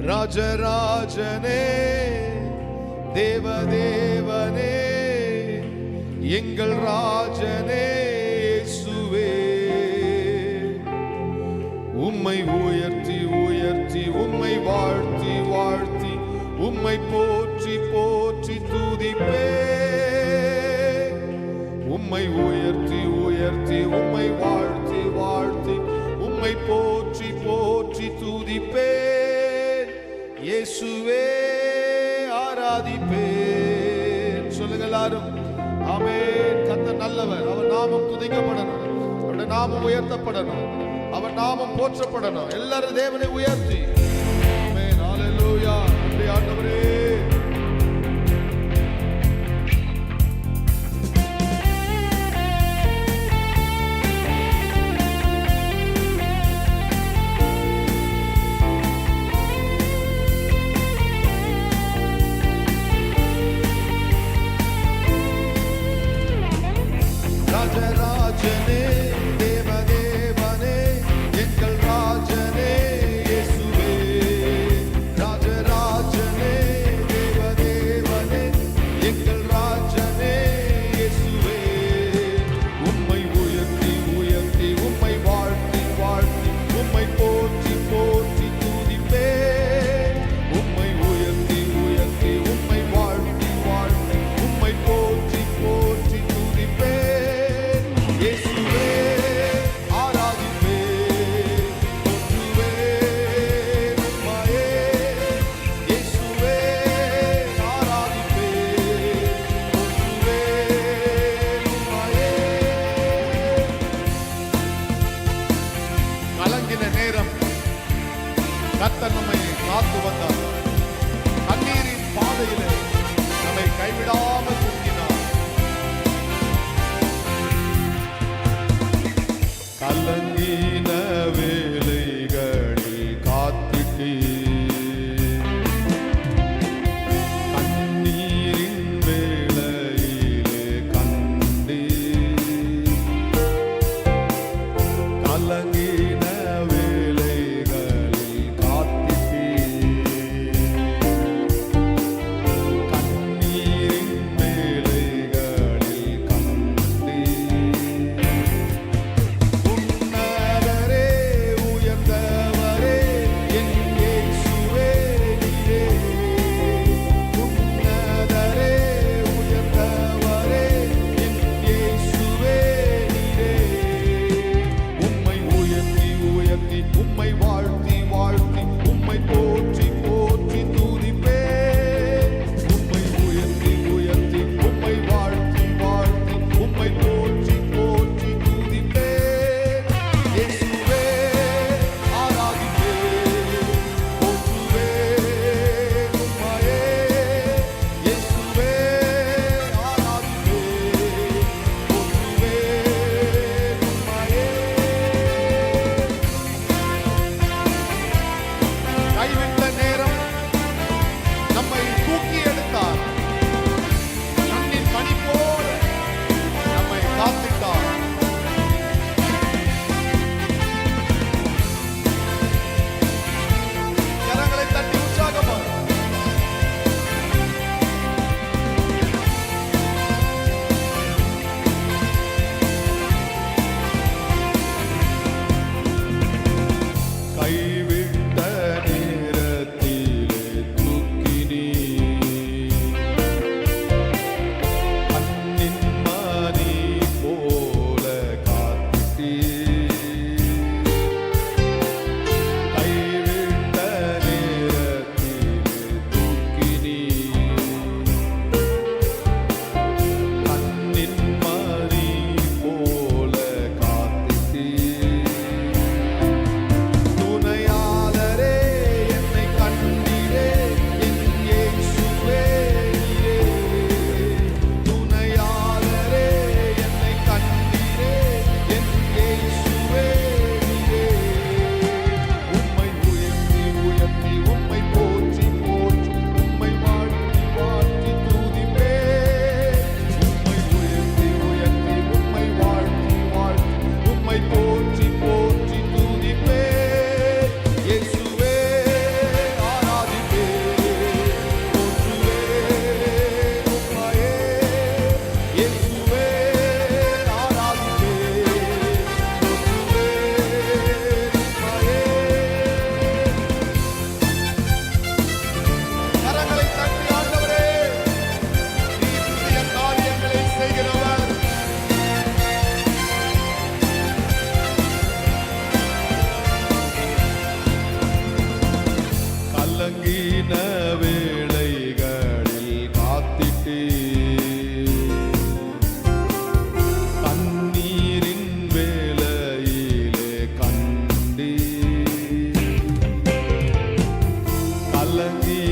ராஜராஜனே, தேவதேவனே, எங்கள் ராஜனே இயேசுவே, உம்மை உயர்த்தி உயர்த்தி உம்மை வாழ்த்தி வாழ்த்தி உம்மை போற்றி போற்றி துதிப்பே. உம்மை உயர்த்தி உயர்த்தி உம்மை வாழ்த்தி வாழ்த்தி உம்மை போற்றி போற்றி துதிப்பேன். இயேசுவே ஆராதிப்பேன். சொல்லுங்க எல்லாரும் ஆமென். கர்த்தர் நல்லவர், அவர் நாமம் துதிக்கப்படணும், அவருடைய நாமம் உயர்த்தப்படணும், அவர் நாமம் போற்றப்படணும். எல்லாரும் தேவனை உயர்த்தி ஆமென். ஹல்லேலூயா. நன்றி ஆண்டவரே. ராஜராஜனே, தேவதேவனே, எங்கள் ராஜனே இயேசுவே, ராஜராஜனே, தேவதேவனே, எங்கள் ராஜனே இயேசுவே, உம்மை உயர்த்தி உயர்த்தி உம்மை வாழ்த்தி வாழ்த்தி உம்மை போற்றி போற்றி துதிப்பே. உம்மை உயர்த்தி உயர்த்தி உம்மை வாழ்த்தி வாழ்த்தி உம்மை போற்றி போற்றி துதிப்பே. கலங்கின நேரம் கர்த்தர் நம்மை காத்து வந்தார். கண்ணீரின் பாதையிலே நம்மை கைவிடாமல் தூக்கினார். கலங்கின வேளைகளில் காத்திட்டீர், கண்ணீரின் வேளையிலே கண்டீர். கலங்கின வேளைகளில் காத்திட்டீர், கண்ணீரின் வேளைகளில் கண்டீர். உன்னதரே உயர்ந்தவரே என் இயேசு கலங்கின வேளைகளில் காத்திட்டே கண்ணீரின் வேளையிலே கண்டே கலங்கி